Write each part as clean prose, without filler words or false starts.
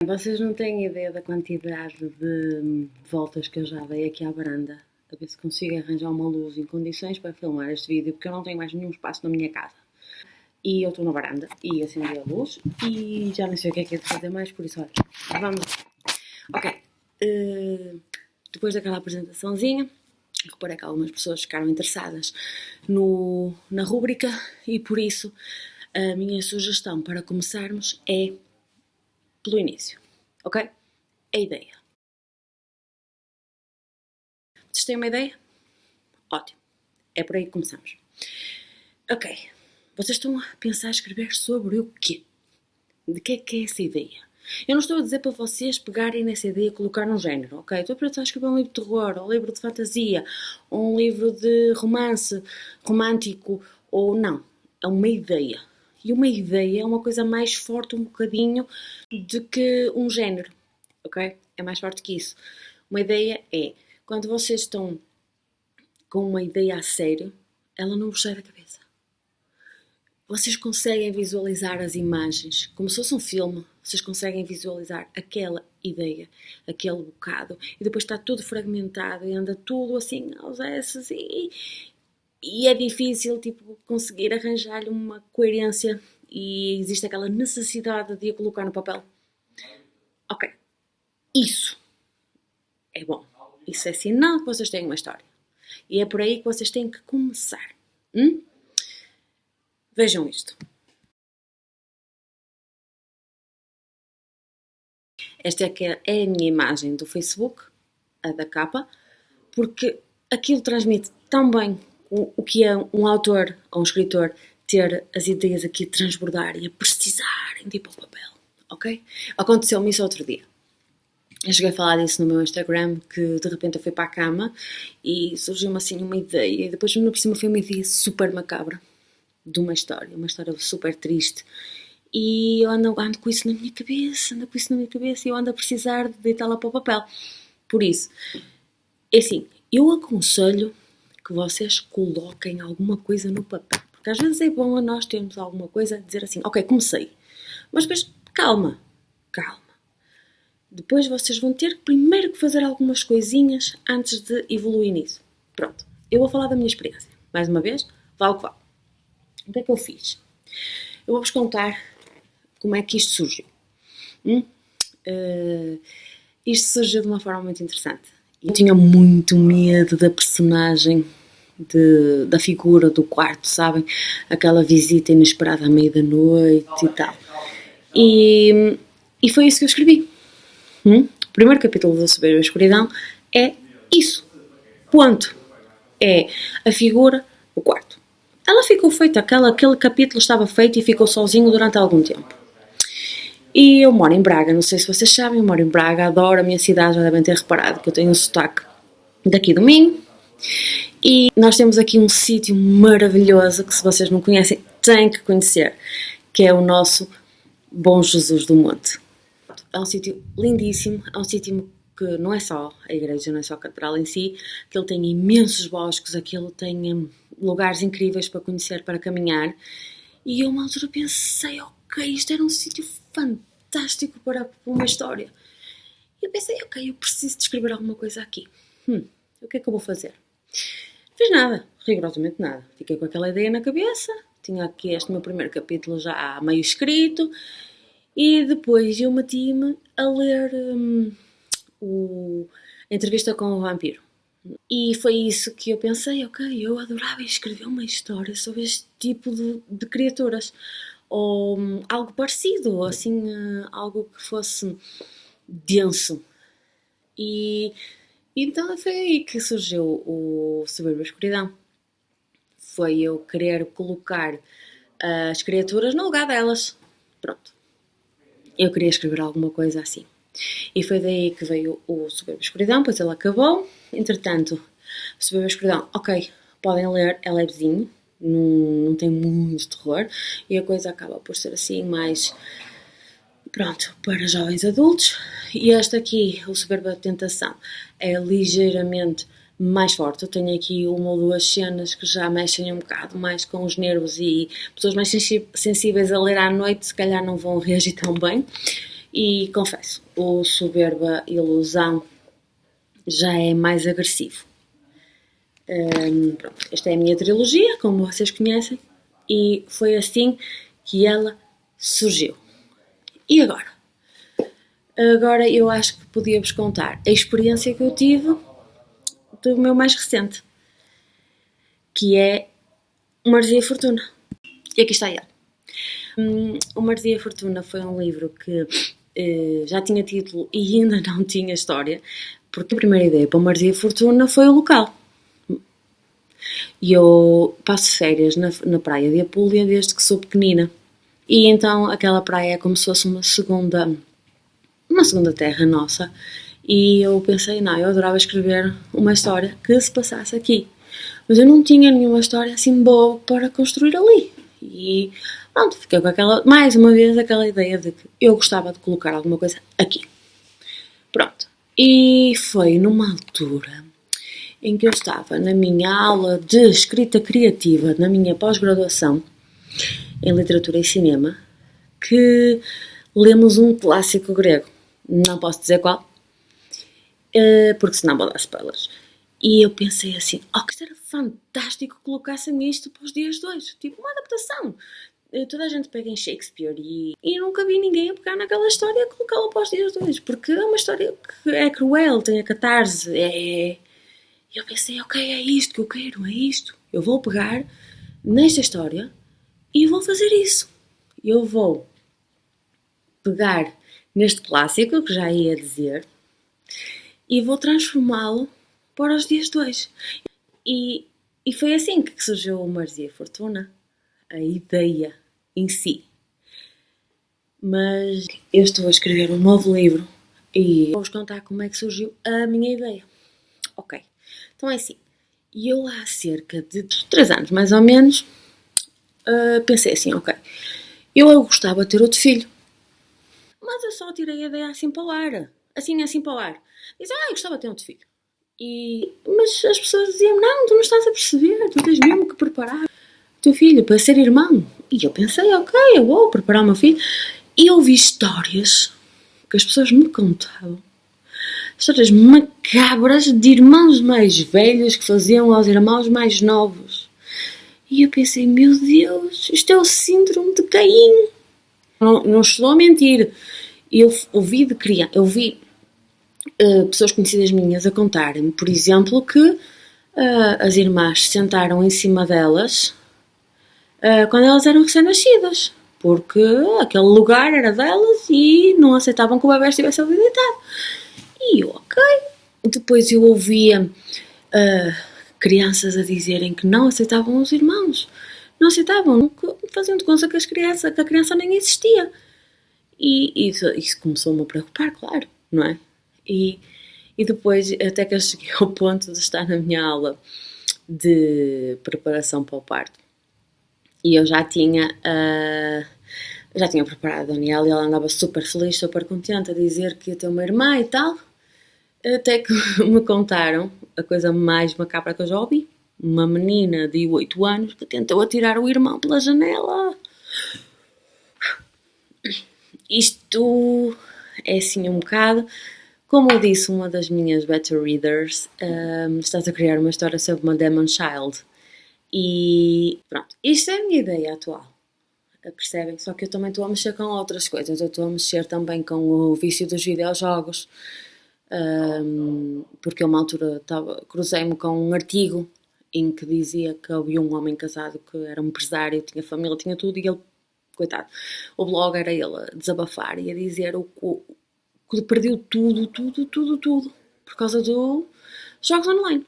Vocês não têm ideia da quantidade de voltas que eu já dei aqui à varanda, a ver se consigo arranjar uma luz em condições para filmar este vídeo, porque eu não tenho mais nenhum espaço na minha casa. E eu estou na varanda e acendi a luz e já não sei o que é de fazer mais, por isso olha, vamos. Ok, depois daquela apresentaçãozinha, reparei que algumas pessoas ficaram interessadas na rúbrica e por isso a minha sugestão para começarmos é pelo início, ok? A ideia. Vocês têm uma ideia? Ótimo. É por aí que começamos. Ok. Vocês estão a pensar em escrever sobre o quê? De que é essa ideia? Eu não estou a dizer para vocês pegarem nessa ideia e colocar num género, ok? Estou a pensar em escrever um livro de terror, ou um livro de fantasia, ou um livro de romance romântico, ou não. É uma ideia. E uma ideia é uma coisa mais forte um bocadinho do que um género, ok? É mais forte que isso. Uma ideia é, quando vocês estão com uma ideia a sério, ela não vos sai da cabeça. Vocês conseguem visualizar as imagens, como se fosse um filme, vocês conseguem visualizar aquela ideia, aquele bocado, e depois está tudo fragmentado e anda tudo assim aos esses e é difícil tipo, conseguir arranjar-lhe uma coerência e existe aquela necessidade de a colocar no papel. Ok, isso é bom. Isso é sinal que vocês têm uma história. E é por aí que vocês têm que começar. Vejam isto. Esta é a minha imagem do Facebook, a da capa, porque aquilo transmite tão bem o que é um autor ou um escritor ter as ideias aqui a transbordar e a precisarem de ir para o papel, ok? Aconteceu-me isso outro dia. Eu cheguei a falar disso no meu Instagram, que de repente eu fui para a cama e surgiu-me assim uma ideia, e depois por cima foi uma ideia super macabra de uma história super triste. E eu ando com isso na minha cabeça, e eu ando a precisar de deitá-la para o papel. Por isso, é assim, eu aconselho que vocês coloquem alguma coisa no papel. Porque às vezes é bom nós termos alguma coisa a dizer assim, ok, comecei. Mas depois, calma. Depois vocês vão ter primeiro que fazer algumas coisinhas antes de evoluir nisso. Pronto, eu vou falar da minha experiência. Mais uma vez, vale o que vale. O que é que eu fiz? Eu vou-vos contar como é que isto surgiu. Isto surgiu de uma forma muito interessante. Eu tinha muito medo da personagem, da figura do quarto, sabem? Aquela visita inesperada à meia da noite e tal. E foi isso que eu escrevi. O primeiro capítulo da Soberba e Escuridão é isso. Ponto. É a figura do quarto. Ela ficou feita, aquele capítulo estava feito e ficou sozinho durante algum tempo. E eu moro em Braga, não sei se vocês sabem, eu moro em Braga, adoro a minha cidade, já devem ter reparado que eu tenho um sotaque daqui do Minho. E nós temos aqui um sítio maravilhoso que, se vocês não conhecem, têm que conhecer, que é o nosso Bom Jesus do Monte. É um sítio lindíssimo, é um sítio que não é só a igreja, não é só a catedral em si, que ele tem imensos bosques, aquilo tem lugares incríveis para conhecer, para caminhar. E eu uma altura pensei, ok, isto era um sítio fantástico para uma história. E eu pensei, ok, eu preciso de escrever alguma coisa aqui. O que é que eu vou fazer? Não fiz nada, rigorosamente nada. Fiquei com aquela ideia na cabeça, tinha aqui este meu primeiro capítulo já meio escrito, e depois eu meti-me a ler a entrevista com o vampiro. E foi isso que eu pensei, ok, eu adorava escrever uma história sobre este tipo de criaturas. Ou algo parecido, assim, algo que fosse denso. E então foi aí que surgiu o Soberba e Escuridão. Foi eu querer colocar as criaturas no lugar delas. Pronto. Eu queria escrever alguma coisa assim. E foi daí que veio o Soberba e Escuridão, pois ele acabou. Entretanto, o Soberba e Escuridão, ok, podem ler, é levezinho, não tem muito terror, e a coisa acaba por ser assim mais, pronto, para jovens adultos. E este aqui, o Soberba Tentação, é ligeiramente mais forte. Eu tenho aqui uma ou duas cenas que já mexem um bocado mais com os nervos, e pessoas mais sensíveis a ler à noite se calhar não vão reagir tão bem. E confesso, o Soberba Ilusão já é mais agressivo. Pronto, esta é a minha trilogia, como vocês conhecem, e foi assim que ela surgiu. E agora? Agora eu acho que podia-vos contar a experiência que eu tive do meu mais recente, que é O Maresia e Fortuna. E aqui está ele. O Maresia e Fortuna foi um livro que já tinha título e ainda não tinha história, porque a primeira ideia para o Maresia e Fortuna foi o local. E eu passo férias na praia de Apulia desde que sou pequenina. E então aquela praia é como se fosse uma segunda terra nossa. E eu pensei, não, eu adorava escrever uma história que se passasse aqui. Mas eu não tinha nenhuma história assim boa para construir ali. E pronto, fiquei com mais uma vez, aquela ideia de que eu gostava de colocar alguma coisa aqui. Pronto. E foi numa altura em que eu estava na minha aula de escrita criativa, na minha pós-graduação em literatura e cinema, que lemos um clássico grego. Não posso dizer qual, porque senão vou dar spoilers. E eu pensei assim, que isso era fantástico que colocassem isto para os dias de hoje. Tipo, uma adaptação. Toda a gente pega em Shakespeare e nunca vi ninguém a pegar naquela história e colocá-la para os dias de hoje. Porque é uma história que é cruel, tem a catarse, E eu pensei, é isto que eu quero, é isto. Eu vou pegar nesta história e vou fazer isso. Eu vou pegar neste clássico, que já ia dizer, e vou transformá-lo para os dias de hoje. E foi assim que surgiu o Maresia e Fortuna, a ideia em si. Mas eu estou a escrever um novo livro e vou-vos contar como é que surgiu a minha ideia. Ok, então é assim, eu há cerca de 3 anos, mais ou menos, pensei assim, eu gostava de ter outro filho. Mas eu só tirei a ideia assim para o ar. Assim para o ar. Dizem, eu gostava de ter outro filho. Mas as pessoas diziam, não, tu não estás a perceber, tu tens mesmo que preparar o teu filho para ser irmão. E eu pensei, eu vou preparar o meu filho. E eu ouvi histórias que as pessoas me contavam. Histórias macabras de irmãos mais velhos que faziam aos irmãos mais novos. E eu pensei, meu Deus, isto é o síndrome de Caim. Não estou a mentir. Eu ouvi de criança, pessoas conhecidas minhas a contarem-me, por exemplo, que as irmãs se sentaram em cima delas quando elas eram recém-nascidas, porque aquele lugar era delas e não aceitavam que o bebê estivesse ali deitado. E eu, Depois eu ouvia crianças a dizerem que não aceitavam os irmãos. Não aceitavam, faziam de conta que a criança nem existia. E isso começou-me a preocupar, claro, não é? E depois, até que eu cheguei ao ponto de estar na minha aula de preparação para o parto, e eu já tinha preparado a Daniela e ela andava super feliz, super contente a dizer que ia ter uma irmã e tal, até que me contaram a coisa mais macabra que eu já ouvi. Uma menina de 8 anos que tentou atirar o irmão pela janela. Isto é assim um bocado, como eu disse, uma das minhas beta readers, estás a criar uma história sobre uma demon child. E pronto, isto é a minha ideia atual. Percebem? Só que eu também estou a mexer com outras coisas. Eu estou a mexer também com o vício dos videojogos. Porque eu uma altura cruzei-me com um artigo em que dizia que havia um homem casado que era um empresário, tinha família, tinha tudo, e ele, coitado, o blog era ele a desabafar e a dizer que perdeu tudo por causa dos jogos online.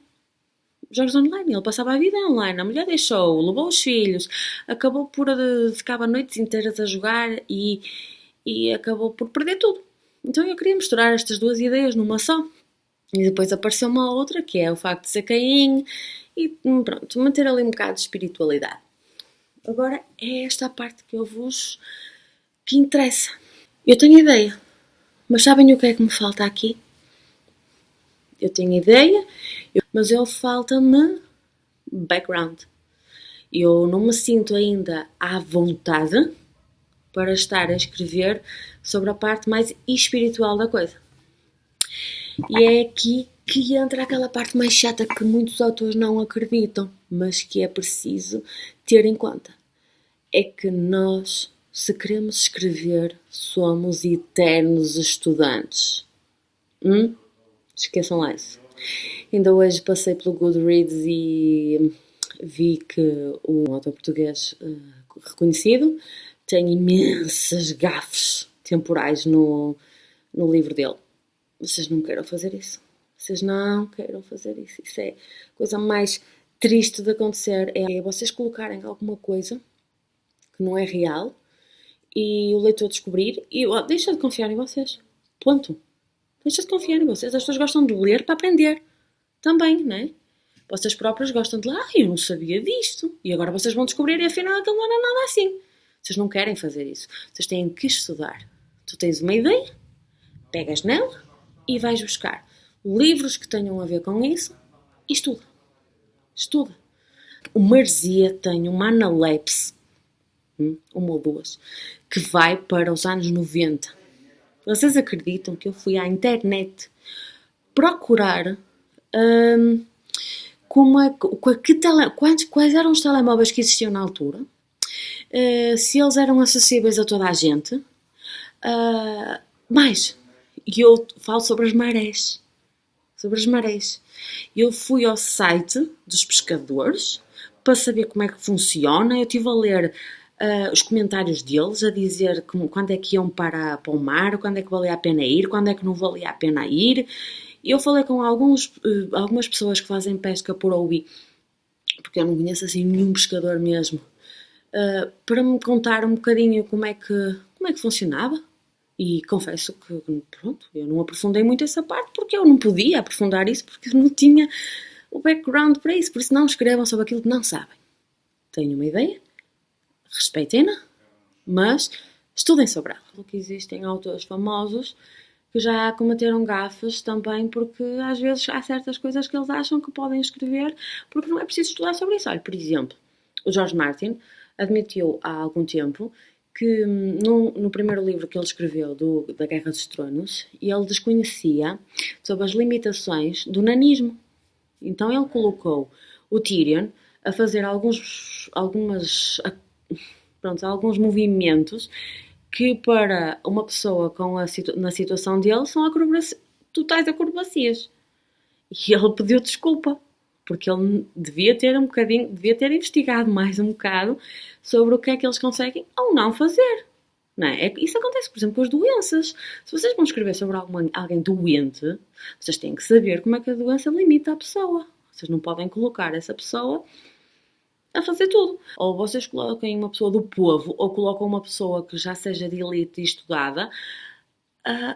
Ele passava a vida online, a mulher deixou, levou os filhos, acabou por ficava noites inteiras a jogar e acabou por perder tudo. Então eu queria misturar estas duas ideias numa só. E depois apareceu uma outra, que é o facto de ser Caim, e pronto, manter ali um bocado de espiritualidade. Agora é esta a parte que interessa. Eu tenho ideia, mas sabem o que é que me falta aqui? Eu tenho ideia, mas falta-me background. Eu não me sinto ainda à vontade para estar a escrever sobre a parte mais espiritual da coisa. E é aqui que entra aquela parte mais chata que muitos autores não acreditam, mas que é preciso ter em conta. É que nós, se queremos escrever, somos eternos estudantes. Esqueçam lá isso. Ainda hoje passei pelo Goodreads e vi que um autor português reconhecido tem imensas gafes temporais no livro dele. Vocês não queiram fazer isso. Vocês não queiram fazer isso. Isso é a coisa mais triste de acontecer. É vocês colocarem alguma coisa que não é real e o leitor descobrir e deixa de confiar em vocês. Ponto. Deixa de confiar em vocês. As pessoas gostam de ler para aprender. Também, não é? Vocês próprios gostam de ler. Eu não sabia disto. E agora vocês vão descobrir e afinal aquilo não era nada assim. Vocês não querem fazer isso. Vocês têm que estudar. Tu tens uma ideia, pegas nela e vais buscar livros que tenham a ver com isso e estuda. Estuda. O Marzia tem uma analepse, uma ou duas, que vai para os anos 90. Vocês acreditam que eu fui à internet procurar quais eram os telemóveis que existiam na altura, se eles eram acessíveis a toda a gente, e eu falo sobre as marés. Sobre as marés. Eu fui ao site dos pescadores para saber como é que funciona. Eu estive a ler os comentários deles, a dizer quando é que iam para o mar, quando é que valia a pena ir, quando é que não valia a pena ir. Eu falei com algumas pessoas que fazem pesca por hobby, porque eu não conheço assim nenhum pescador mesmo, para me contar um bocadinho como é que funcionava. E confesso que, pronto, eu não aprofundei muito essa parte porque eu não podia aprofundar isso porque não tinha o background para isso. Por isso não escrevam sobre aquilo que não sabem. Tenham uma ideia, respeitem-na, mas estudem sobre ela. Porque existem autores famosos que já cometeram gafes também porque às vezes há certas coisas que eles acham que podem escrever porque não é preciso estudar sobre isso. Olha, por exemplo, o George Martin admitiu há algum tempo que no primeiro livro que ele escreveu da Guerra dos Tronos, ele desconhecia sobre as limitações do nanismo. Então ele colocou o Tyrion a fazer alguns movimentos que para uma pessoa na situação dele são totais acrobacias. E ele pediu desculpa, porque ele devia ter investigado mais um bocado sobre o que é que eles conseguem ou não fazer. Não é? Isso acontece, por exemplo, com as doenças. Se vocês vão escrever sobre alguém doente, vocês têm que saber como é que a doença limita a pessoa. Vocês não podem colocar essa pessoa a fazer tudo. Ou vocês coloquem uma pessoa do povo, ou colocam uma pessoa que já seja de elite e estudada,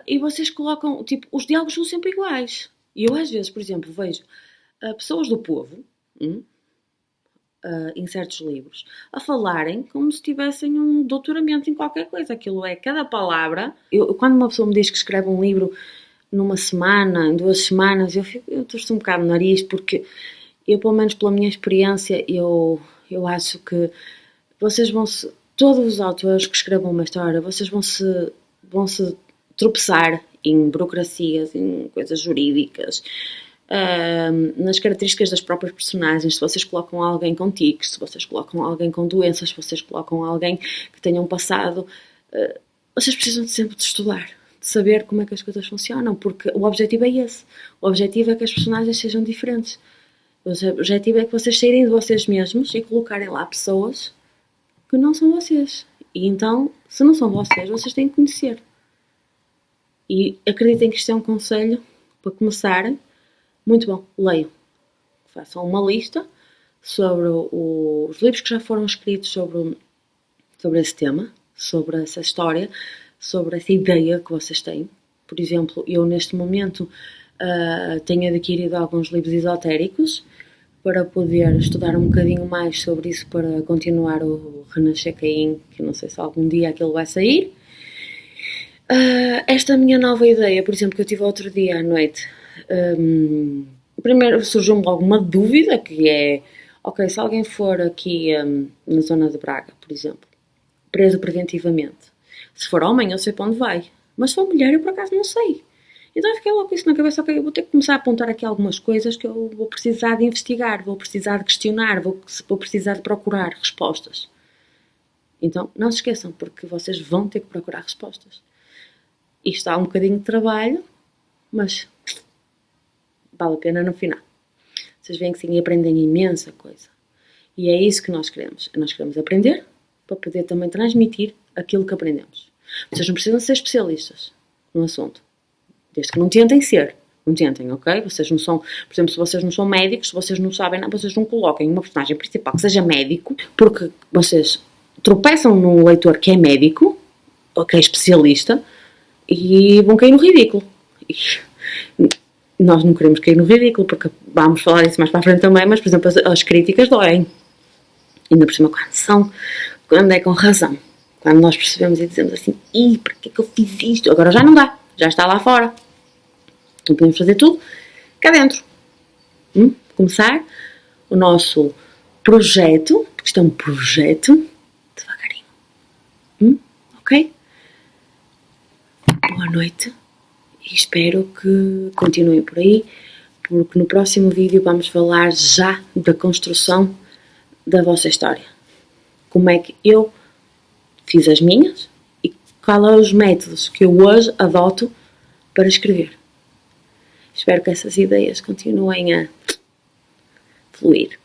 e vocês colocam, os diálogos são sempre iguais. E eu às vezes, por exemplo, vejo pessoas do povo, em certos livros, a falarem como se tivessem um doutoramento em qualquer coisa. Aquilo é cada palavra. Quando uma pessoa me diz que escreve um livro numa semana, em 2 semanas, eu torço um bocado o nariz, porque eu, pelo menos pela minha experiência, eu acho que todos os autores que escrevam uma história, vocês vão se tropeçar em burocracias, em coisas jurídicas, nas características das próprias personagens. Se vocês colocam alguém com tics, se vocês colocam alguém com doenças, se vocês colocam alguém que tenha um passado, vocês precisam sempre de estudar, de saber como é que as coisas funcionam, porque o objetivo é esse. O objetivo é que as personagens sejam diferentes. O objetivo é que vocês saírem de vocês mesmos e colocarem lá pessoas que não são vocês. E então, se não são vocês têm que conhecer. E acreditem que isto é um conselho para começarem. Muito bom, leiam. Façam uma lista sobre os livros que já foram escritos sobre esse tema, sobre essa história, sobre essa ideia que vocês têm. Por exemplo, eu neste momento tenho adquirido alguns livros esotéricos para poder estudar um bocadinho mais sobre isso, para continuar o Renascer Caim, que eu não sei se algum dia aquilo vai sair. Esta minha nova ideia, por exemplo, que eu tive outro dia à noite, primeiro surgiu-me logo uma dúvida, que é, ok, se alguém for aqui na zona de Braga, por exemplo, preso preventivamente. Se for homem, eu sei para onde vai. Mas se for mulher, eu por acaso não sei. Então eu fiquei logo com isso na cabeça, ok, eu vou ter que começar a apontar aqui algumas coisas que eu vou precisar de investigar, vou precisar de questionar, vou precisar de procurar respostas. Então, não se esqueçam, porque vocês vão ter que procurar respostas. Isto há um bocadinho de trabalho, mas vale a pena no final. Vocês veem que sim, aprendem imensa coisa. E é isso que nós queremos. Nós queremos aprender para poder também transmitir aquilo que aprendemos. Vocês não precisam ser especialistas no assunto. Desde que não tentem ser. Não tentem, ok? Vocês não são... Por exemplo, se vocês não são médicos, se vocês não sabem nada, vocês não coloquem uma personagem principal que seja médico, porque vocês tropeçam no leitor que é médico, ou que é especialista, e vão cair no ridículo. E nós não queremos cair no ridículo, porque vamos falar isso mais para a frente também, mas, por exemplo, as críticas doem. Ainda por cima, quando é com razão. Quando nós percebemos e dizemos assim, para que é que eu fiz isto? Agora já não dá, já está lá fora. Então podemos fazer tudo cá dentro. Começar o nosso projeto, porque isto é um projeto, devagarinho. Ok? Boa noite e espero que continuem por aí, porque no próximo vídeo vamos falar já da construção da vossa história. Como é que eu fiz as minhas e quais são os métodos que eu hoje adoto para escrever. Espero que essas ideias continuem a fluir.